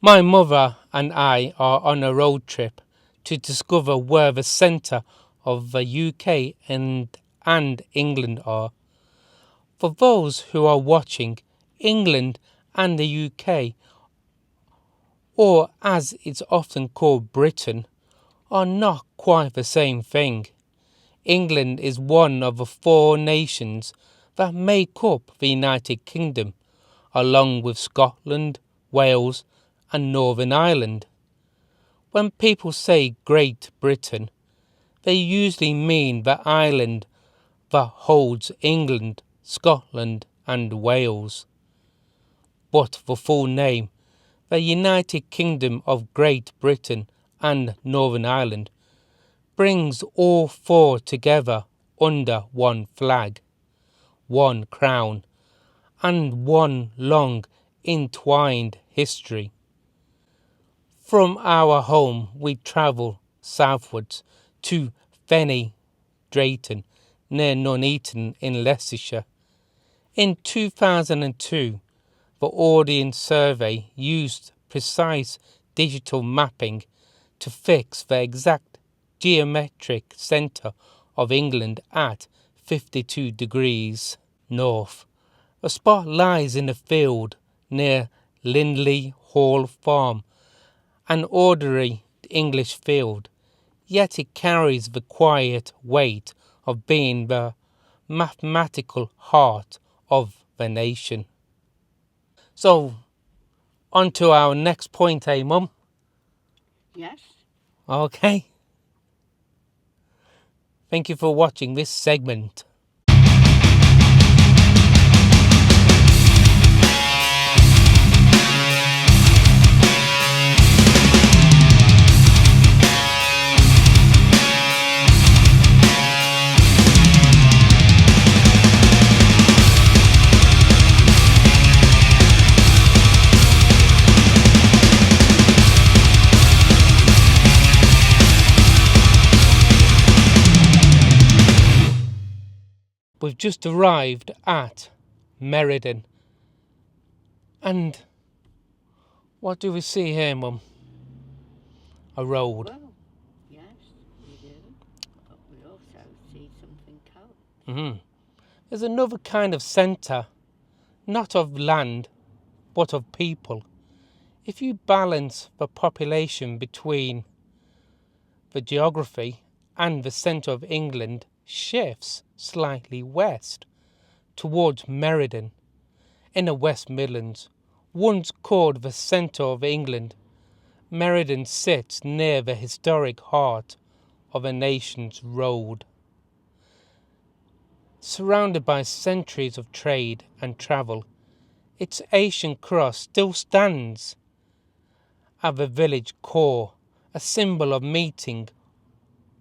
My mother and I are on a road trip to discover where the centre of the UK and England are. For those who are watching, England and the UK, or as it's often called Britain, are not quite the same thing. England is one of the four nations that make up the United Kingdom, along with Scotland, Wales and Northern Ireland. When people say Great Britain, they usually mean the island that holds England, Scotland and Wales. But the full name, the United Kingdom of Great Britain and Northern Ireland, brings all four together under one flag, one crown, and one long entwined history. From our home we travel southwards to Fenny Drayton near Nuneaton in Leicestershire. In 2002, the Ordnance Survey used precise digital mapping to fix the exact geometric centre of England at 52 degrees north. The spot lies in a field near Lindley Hall Farm, an ordinary English field, yet it carries the quiet weight of being the mathematical heart of the nation. So, on to our next point, Mum? Yes. Okay. Thank you for watching this segment. We've just arrived at Meriden. And what do we see here, Mum? A road. Well, yes, we do. But we also see something else. There's another kind of centre, not of land, but of people. If you balance the population between the geography and the centre of England shifts slightly west towards Meriden in the West Midlands, once called the centre of England. Meriden sits near the historic heart of a nation's road. Surrounded by centuries of trade and travel, its ancient cross still stands at the village core, a symbol of meeting,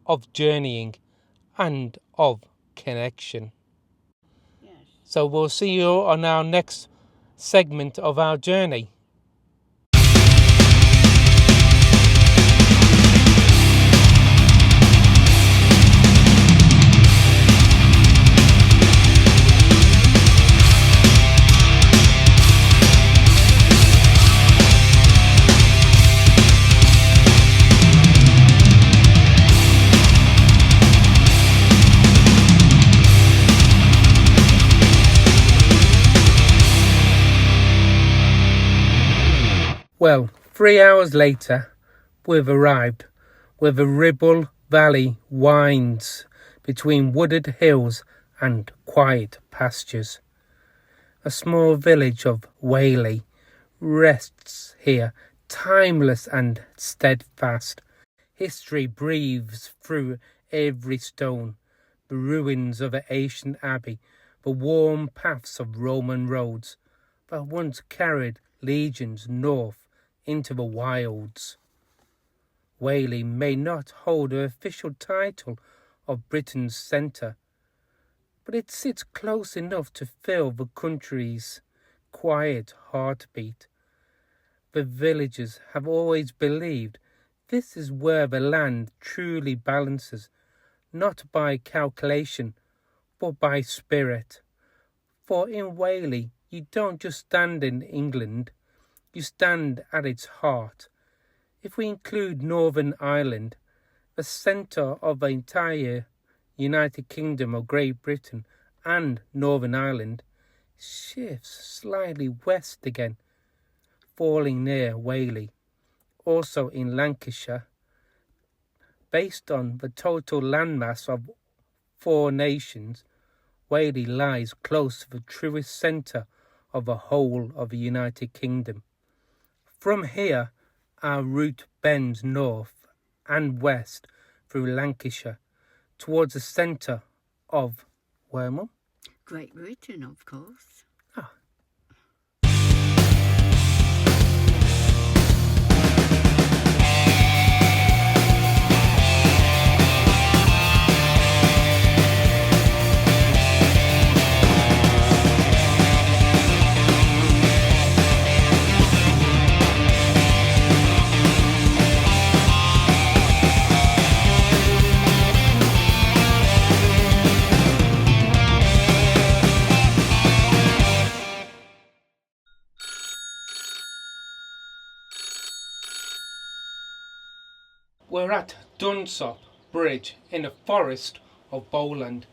of journeying and of connection. Yes. So we'll see you on our next segment of our journey. Well, 3 hours later, we've arrived where the Ribble Valley winds between wooded hills and quiet pastures. A small village of Whaley rests here, timeless and steadfast. History breathes through every stone, the ruins of an ancient abbey, the worn paths of Roman roads that once carried legions north into the wilds. Whaley may not hold the official title of Britain's centre, but it sits close enough to feel the country's quiet heartbeat. The villagers have always believed this is where the land truly balances, not by calculation, but by spirit. For in Whaley, you don't just stand in England, you stand at its heart. If we include Northern Ireland, the centre of the entire United Kingdom of Great Britain and Northern Ireland, shifts slightly west again, falling near Whaley. Also in Lancashire, based on the total landmass of 4 nations, Whaley lies close to the truest centre of the whole of the United Kingdom. From here, our route bends north and west through Lancashire towards the centre of where, Mum? Great Britain, of course. Ah. We're at Dunsop Bridge in the forest of Bowland.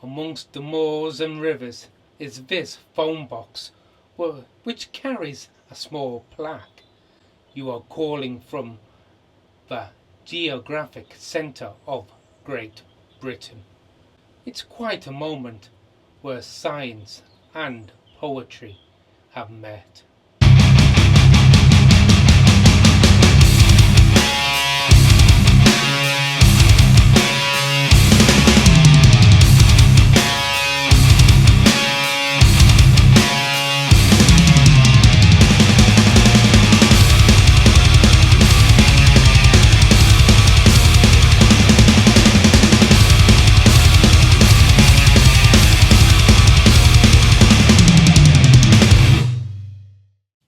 Amongst the moors and rivers is this phone box, which carries a small plaque. You are calling from the geographic centre of Great Britain. It's quite a moment where science and poetry have met.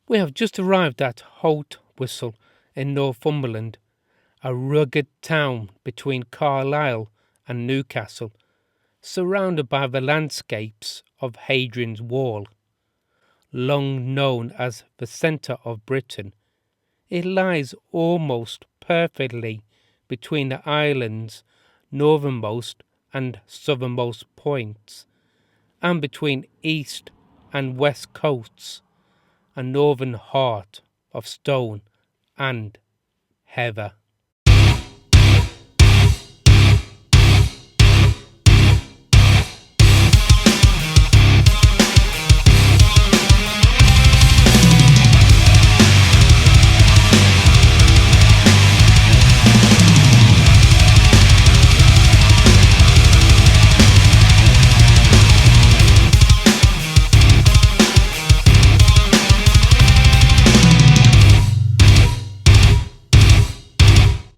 We have just arrived at Holt Whistle in Northumberland, a rugged town between Carlisle and Newcastle, surrounded by the landscapes of Hadrian's Wall. Long known as the centre of Britain, it lies almost perfectly between the island's northernmost and southernmost points, and between east and west coasts, a northern heart of stone and heather.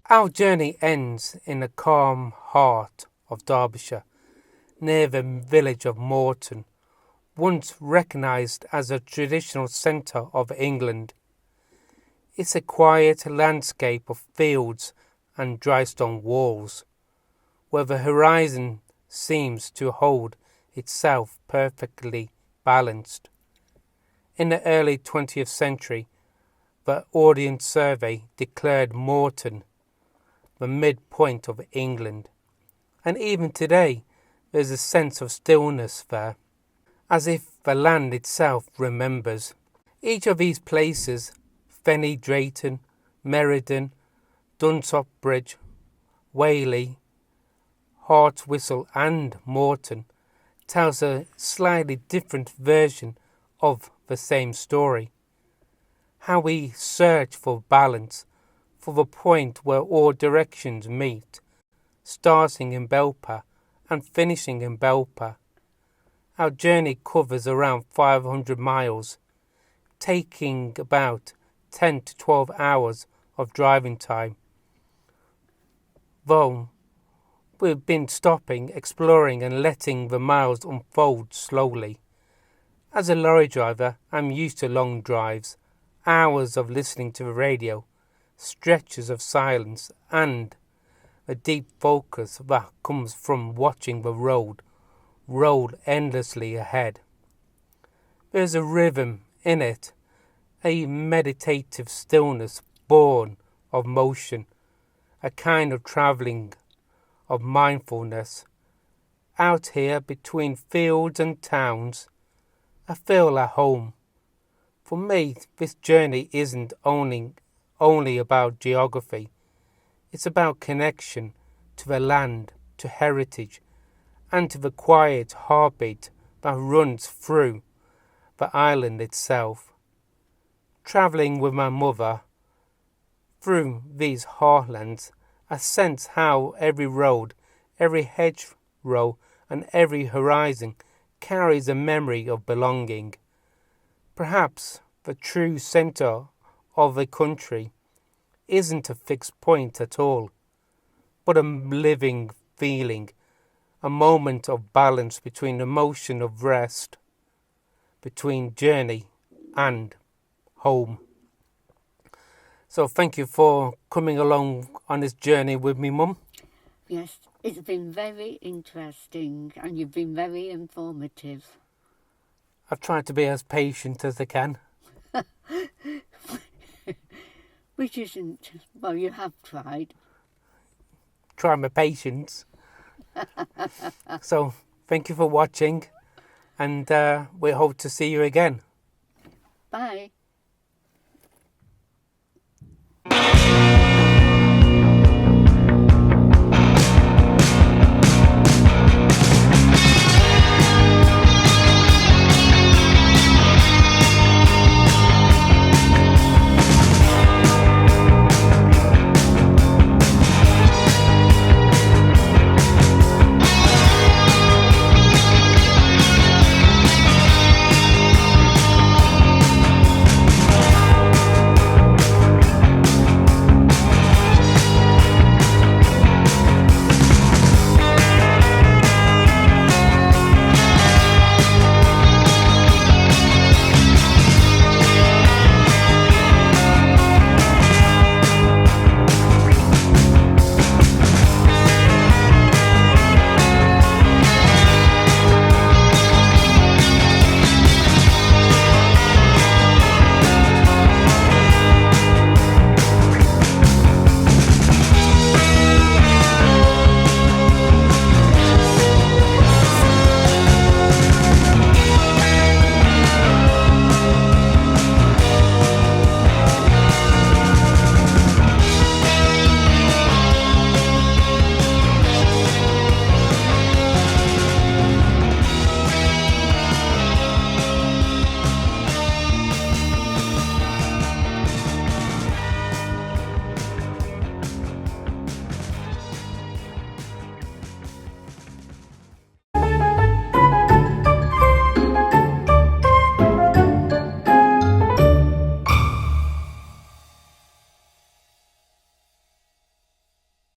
Our journey ends in the calm heart of Derbyshire, near the village of Morton, once recognised as a traditional centre of England. It's a quiet landscape of fields and dry stone walls, where the horizon seems to hold itself perfectly balanced. In the early 20th century, the Ordnance Survey declared Morton the midpoint of England, and even today there's a sense of stillness there, as if the land itself remembers. Each of these places, Fenny Drayton, Meriden, Dunsop Bridge, Whaley, Holt Whistle and Morton, tells a slightly different version of the same story. How we search for balance, for the point where all directions meet, starting in Belper and finishing in Belper. Our journey covers around 500 miles, taking about 10 to 12 hours of driving time. Though we've been stopping, exploring and letting the miles unfold slowly. As a lorry driver, I'm used to long drives, hours of listening to the radio, stretches of silence and a deep focus that comes from watching the road roll endlessly ahead. There's a rhythm in it a meditative stillness born of motion, a kind of travelling of mindfulness. Out here between fields and towns, I feel at home. For me, this journey isn't only about geography. It's about connection to the land, to heritage, and to the quiet heartbeat that runs through the island itself. Travelling with my mother through these heartlands, I sense how every road, every hedgerow, and every horizon carries a memory of belonging. Perhaps the true centre of a country isn't a fixed point at all, but a living feeling, a moment of balance between the motion of rest, between journey and home. So thank you for coming along on this journey with me, Mum. Yes, it's been very interesting and you've been very informative. I've tried to be as patient as I can. Which isn't, well, you have tried. Try my patience. So thank you for watching, and we hope to see you again. Bye.